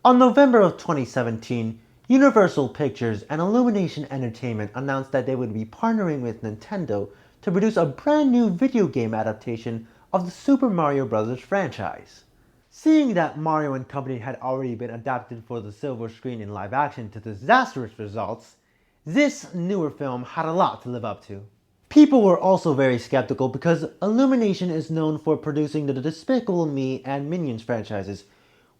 On November of 2017, Universal Pictures and Illumination Entertainment announced that they would be partnering with Nintendo to produce a brand new video game adaptation of the Super Mario Bros. Franchise. Seeing that Mario and Company had already been adapted for the silver screen in live action to disastrous results, this newer film had a lot to live up to. People were also very skeptical because Illumination is known for producing the Despicable Me and Minions franchises,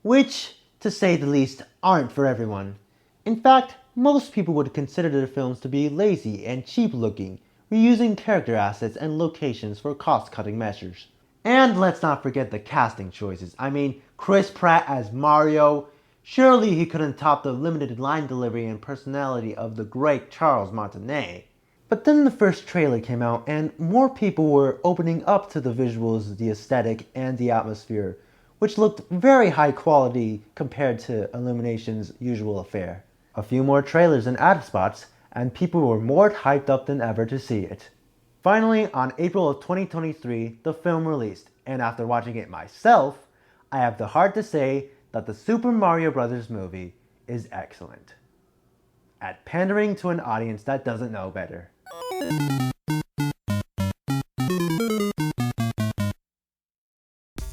which, to say the least, aren't for everyone. In fact, most people would consider their films to be lazy and cheap looking, reusing character assets and locations for cost-cutting measures. And let's not forget the casting choices. I mean, Chris Pratt as Mario. Surely he couldn't top the limited line delivery and personality of the great Charles Martinet. But then the first trailer came out and more people were opening up to the visuals, the aesthetic, and the atmosphere, which looked very high quality compared to Illumination's usual affair. A few more trailers and ad spots, and people were more hyped up than ever to see it. Finally, on April of 2023, the film released, and after watching it myself, I have the heart to say that the Super Mario Bros. Movie is excellent at pandering to an audience that doesn't know better.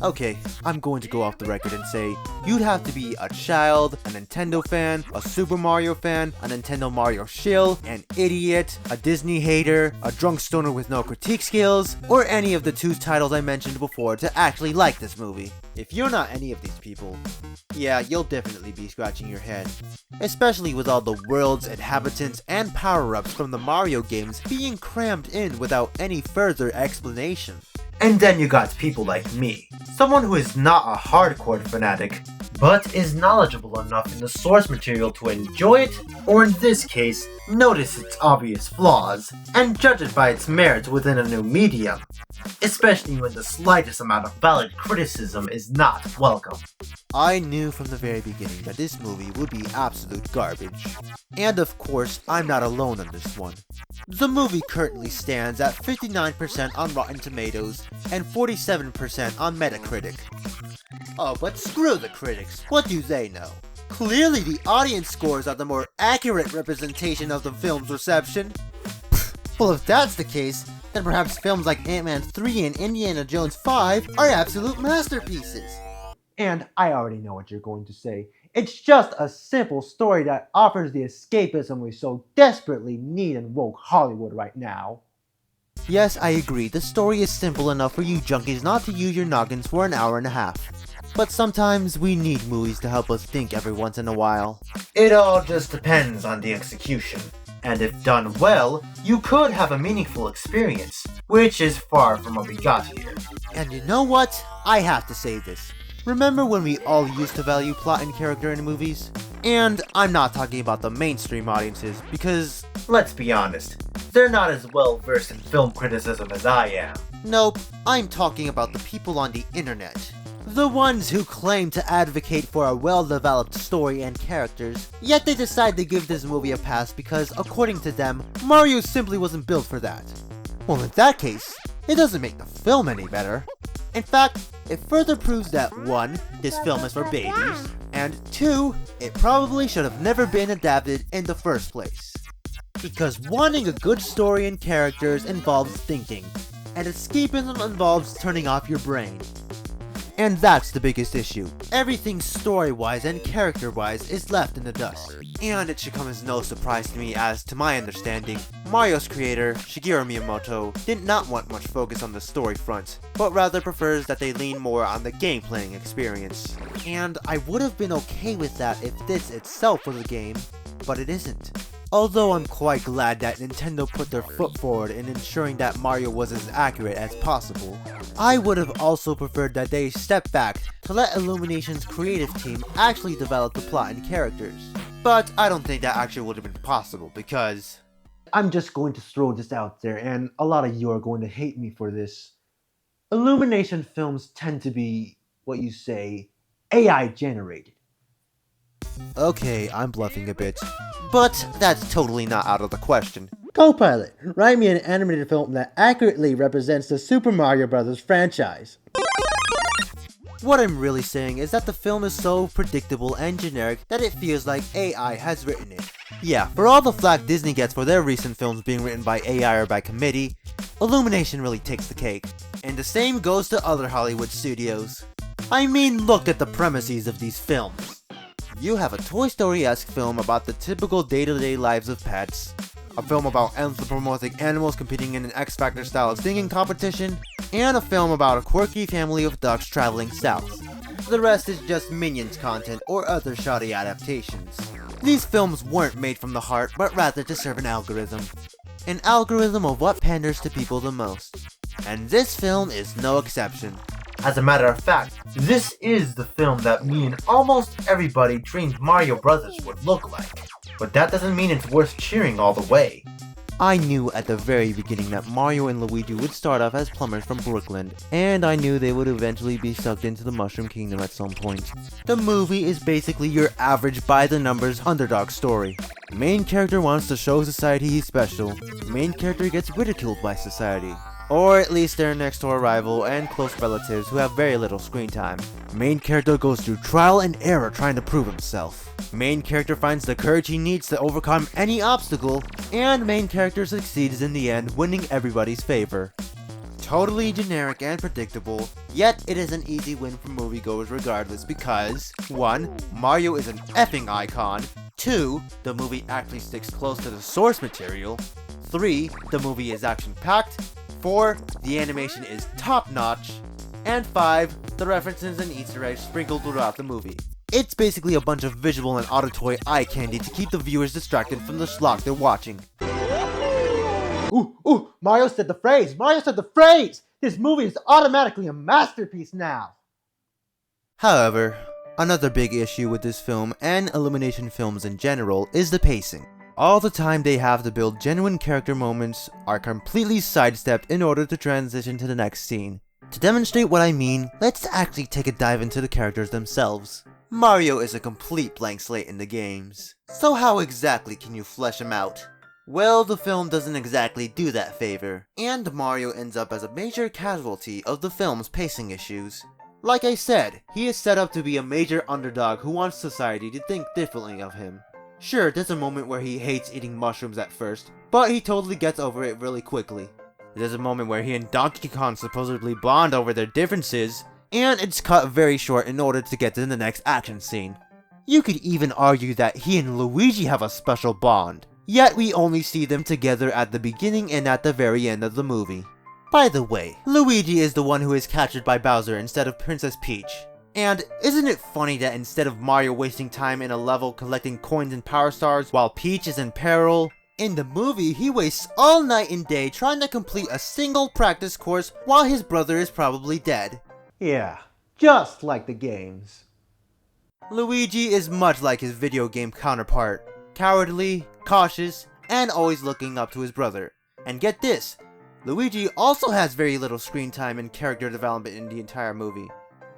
Okay, I'm going to go off the record and say, you'd have to be a child, a Nintendo fan, a Super Mario fan, a Nintendo Mario shill, an idiot, a Disney hater, a drunk stoner with no critique skills, or any of the two titles I mentioned before to actually like this movie. If you're not any of these people, yeah, you'll definitely be scratching your head. Especially with all the worlds, inhabitants, and power-ups from the Mario games being crammed in without any further explanation. And then you got people like me, someone who is not a hardcore fanatic, but is knowledgeable enough in the source material to enjoy it, or in this case, notice its obvious flaws, and judge it by its merits within a new medium, especially when the slightest amount of valid criticism is not welcome. I knew from the very beginning that this movie would be absolute garbage. And of course, I'm not alone on this one. The movie currently stands at 59% on Rotten Tomatoes and 47% on Metacritic. Oh, but screw the critics, what do they know? Clearly the audience scores are the more accurate representation of the film's reception. Well, if that's the case, then perhaps films like Ant-Man 3 and Indiana Jones 5 are absolute masterpieces. And I already know what you're going to say. It's just a simple story that offers the escapism we so desperately need in woke Hollywood right now. Yes, I agree, the story is simple enough for you junkies not to use your noggins for an hour and a half. But sometimes we need movies to help us think every once in a while. It all just depends on the execution. And if done well, you could have a meaningful experience, which is far from what we got here. And you know what? I have to say this. Remember when we all used to value plot and character in movies? And I'm not talking about the mainstream audiences, because let's be honest, they're not as well versed in film criticism as I am. Nope, I'm talking about the people on the internet. The ones who claim to advocate for a well-developed story and characters, yet they decide to give this movie a pass because, according to them, Mario simply wasn't built for that. Well, in that case, it doesn't make the film any better. In fact, it further proves that 1. This film is for babies, and 2. It probably should have never been adapted in the first place. Because wanting a good story and characters involves thinking, and escapism involves turning off your brain. And that's the biggest issue. Everything story-wise and character-wise is left in the dust. And it should come as no surprise to me as, to my understanding, Mario's creator, Shigeru Miyamoto, did not want much focus on the story front, but rather prefers that they lean more on the game-playing experience. And I would have been okay with that if this itself was a game, but it isn't. Although I'm quite glad that Nintendo put their foot forward in ensuring that Mario was as accurate as possible, I would have also preferred that they step back to let Illumination's creative team actually develop the plot and characters. But I don't think that actually would have been possible because I'm just going to throw this out there, and a lot of you are going to hate me for this. Illumination films tend to be, what you say, AI generated. Okay, I'm bluffing a bit, but that's totally not out of the question. Copilot, write me an animated film that accurately represents the Super Mario Bros. Franchise. What I'm really saying is that the film is so predictable and generic that it feels like AI has written it. Yeah, for all the flack Disney gets for their recent films being written by AI or by committee, Illumination really takes the cake. And the same goes to other Hollywood studios. I mean, look at the premises of these films. You have a Toy Story-esque film about the typical day-to-day lives of pets, a film about anthropomorphic animals competing in an X Factor style singing competition, and a film about a quirky family of ducks traveling south. The rest is just Minions content or other shoddy adaptations. These films weren't made from the heart, but rather to serve an algorithm. An algorithm of what panders to people the most. And this film is no exception. As a matter of fact, this is the film that me and almost everybody dreamed Mario Brothers would look like. But that doesn't mean it's worth cheering all the way. I knew at the very beginning that Mario and Luigi would start off as plumbers from Brooklyn, and I knew they would eventually be sucked into the Mushroom Kingdom at some point. The movie is basically your average by-the-numbers underdog story. Main character wants to show society he's special. Main character gets ridiculed by society. Or at least their next-door rival and close relatives who have very little screen time. Main character goes through trial and error trying to prove himself. Main character finds the courage he needs to overcome any obstacle, and main character succeeds in the end, winning everybody's favor. Totally generic and predictable, yet it is an easy win for moviegoers regardless because 1. Mario is an effing icon, 2. The movie actually sticks close to the source material, 3. The movie is action-packed, 4. The animation is top-notch, and 5. The references and Easter eggs sprinkled throughout the movie. It's basically a bunch of visual and auditory eye candy to keep the viewers distracted from the schlock they're watching. Ooh, Mario said the phrase! Mario said the phrase! This movie is automatically a masterpiece now! However, another big issue with this film and Illumination films in general is the pacing. All the time they have to build genuine character moments are completely sidestepped in order to transition to the next scene. To demonstrate what I mean, let's actually take a dive into the characters themselves. Mario is a complete blank slate in the games. So how exactly can you flesh him out? Well, the film doesn't exactly do that favor, and Mario ends up as a major casualty of the film's pacing issues. Like I said, he is set up to be a major underdog who wants society to think differently of him. Sure, there's a moment where he hates eating mushrooms at first, but he totally gets over it really quickly. There's a moment where he and Donkey Kong supposedly bond over their differences, and it's cut very short in order to get to the next action scene. You could even argue that he and Luigi have a special bond, yet we only see them together at the beginning and at the very end of the movie. By the way, Luigi is the one who is captured by Bowser instead of Princess Peach. And isn't it funny that instead of Mario wasting time in a level collecting coins and power stars while Peach is in peril, in the movie he wastes all night and day trying to complete a single practice course while his brother is probably dead. Yeah, just like the games. Luigi is much like his video game counterpart, cowardly, cautious, and always looking up to his brother. And get this, Luigi also has very little screen time and character development in the entire movie.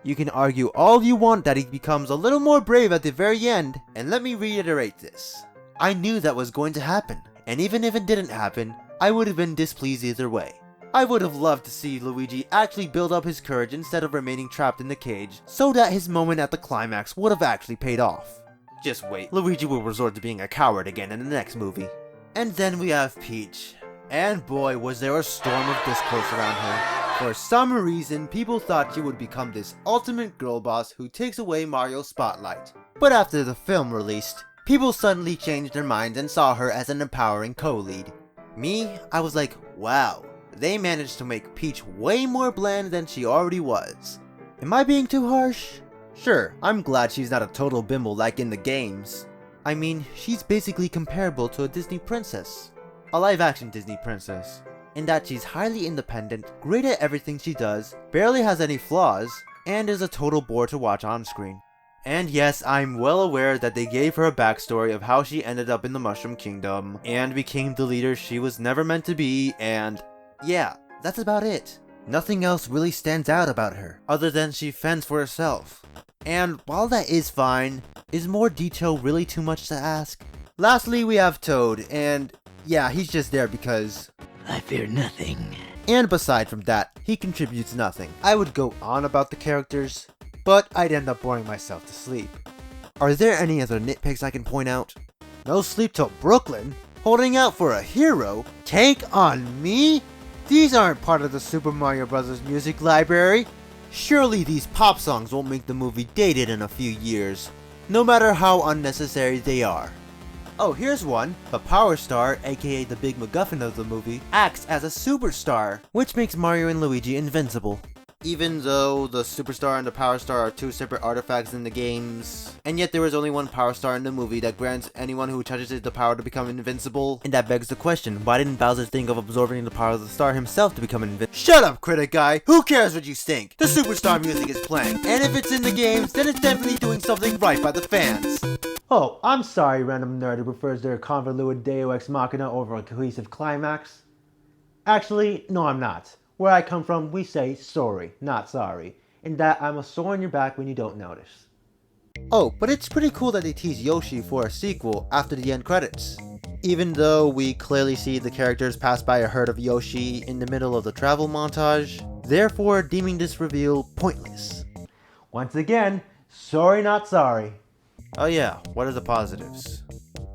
You can argue all you want that he becomes a little more brave at the very end, and let me reiterate this. I knew that was going to happen, and even if it didn't happen, I would have been displeased either way. I would have loved to see Luigi actually build up his courage instead of remaining trapped in the cage, so that his moment at the climax would have actually paid off. Just wait, Luigi will resort to being a coward again in the next movie. And then we have Peach. And boy, was there a storm of discourse around her. For some reason, people thought she would become this ultimate girl boss who takes away Mario's spotlight. But after the film released, people suddenly changed their minds and saw her as an empowering co-lead. Me, I was like, wow. They managed to make Peach way more bland than she already was. Am I being too harsh? Sure, I'm glad she's not a total bimbo like in the games. I mean, she's basically comparable to a Disney princess. A live-action Disney princess. In that she's highly independent, great at everything she does, barely has any flaws, and is a total bore to watch on screen. And yes, I'm well aware that they gave her a backstory of how she ended up in the Mushroom Kingdom, and became the leader she was never meant to be, and yeah, that's about it. Nothing else really stands out about her, other than she fends for herself. And while that is fine, is more detail really too much to ask? Lastly, we have Toad, and yeah, he's just there because I fear nothing. And beside from that, he contributes nothing. I would go on about the characters, but I'd end up boring myself to sleep. Are there any other nitpicks I can point out? No sleep till Brooklyn? Holding out for a hero? Take on me? These aren't part of the Super Mario Bros. Music library. Surely these pop songs won't make the movie dated in a few years, no matter how unnecessary they are. Oh, here's one. The Power Star, aka the big MacGuffin of the movie, acts as a superstar, which makes Mario and Luigi invincible. Even though the Superstar and the Power Star are two separate artifacts in the games, and yet there is only one Power Star in the movie that grants anyone who touches it the power to become invincible. And that begs the question, why didn't Bowser think of absorbing the power of the star himself to become invincible? Shut up, critic guy! Who cares what you think? The Superstar music is playing, and if it's in the games, then it's definitely doing something right by the fans. Oh, I'm sorry, random nerd who prefers their convoluted Deus Ex Machina over a cohesive climax. Actually, no I'm not. Where I come from, we say sorry, not sorry. In that I'm a sore on your back when you don't notice. Oh, but it's pretty cool that they tease Yoshi for a sequel after the end credits. Even though we clearly see the characters pass by a herd of Yoshi in the middle of the travel montage, therefore deeming this reveal pointless. Once again, sorry not sorry. Oh yeah, what are the positives?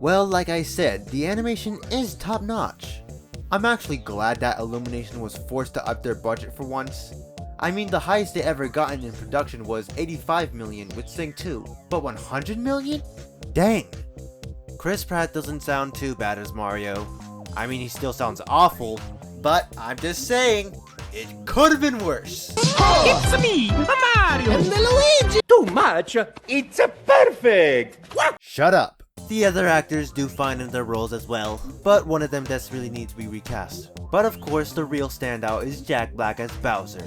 Well, like I said, the animation is top notch. I'm actually glad that Illumination was forced to up their budget for once. I mean, the highest they ever gotten in production was 85 million with Sing 2, but 100 million? Dang! Chris Pratt doesn't sound too bad as Mario. I mean, he still sounds awful, but I'm just saying, it could have been worse. It's me, Mario! And Luigi! Too much! It's perfect! Shut up! The other actors do fine in their roles as well, but one of them desperately needs to be recast. But of course, the real standout is Jack Black as Bowser.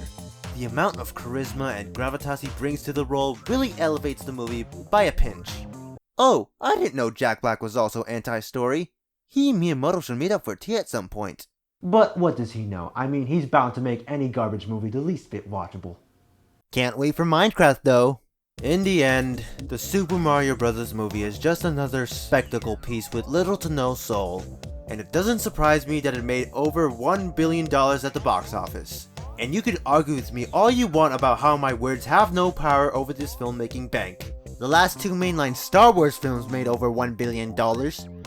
The amount of charisma and gravitas he brings to the role really elevates the movie by a pinch. Oh, I didn't know Jack Black was also anti-story. He and Miyamoto should meet up for tea at some point. But what does he know? I mean, he's bound to make any garbage movie the least bit watchable. Can't wait for Minecraft though. In the end, the Super Mario Bros. Movie is just another spectacle piece with little to no soul. And it doesn't surprise me that it made over $1 billion at the box office. And you could argue with me all you want about how my words have no power over this filmmaking bank. The last two mainline Star Wars films made over $1 billion,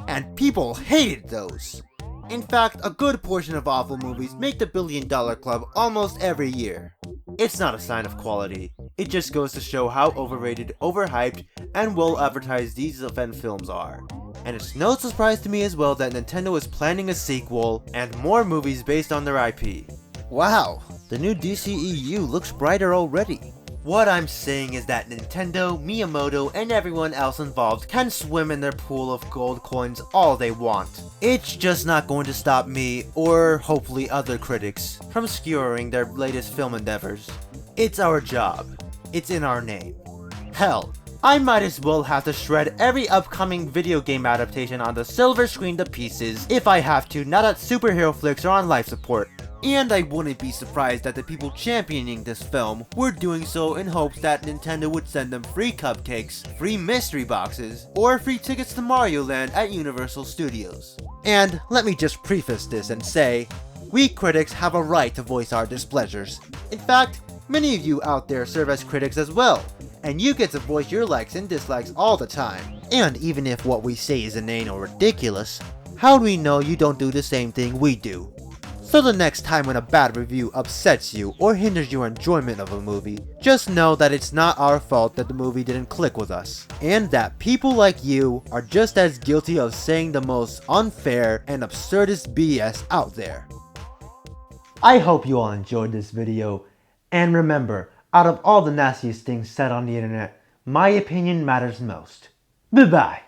and people hated those. In fact, a good portion of awful movies make the $1 billion club almost every year. It's not a sign of quality. It just goes to show how overrated, overhyped, and well advertised these event films are. And it's no surprise to me as well that Nintendo is planning a sequel and more movies based on their IP. Wow, the new DCEU looks brighter already. What I'm saying is that Nintendo, Miyamoto, and everyone else involved can swim in their pool of gold coins all they want. It's just not going to stop me, or hopefully other critics, from skewering their latest film endeavors. It's our job. It's in our name. Hell, I might as well have to shred every upcoming video game adaptation on the silver screen to pieces if I have to now that superhero flicks are on life support. And I wouldn't be surprised that the people championing this film were doing so in hopes that Nintendo would send them free cupcakes, free mystery boxes, or free tickets to Mario Land at Universal Studios. And let me just preface this and say, we critics have a right to voice our displeasures. In fact, many of you out there serve as critics as well, and you get to voice your likes and dislikes all the time. And even if what we say is inane or ridiculous, how do we know you don't do the same thing we do? So the next time when a bad review upsets you or hinders your enjoyment of a movie, just know that it's not our fault that the movie didn't click with us, and that people like you are just as guilty of saying the most unfair and absurdist BS out there. I hope you all enjoyed this video, and remember, out of all the nastiest things said on the internet, my opinion matters most. Bye bye.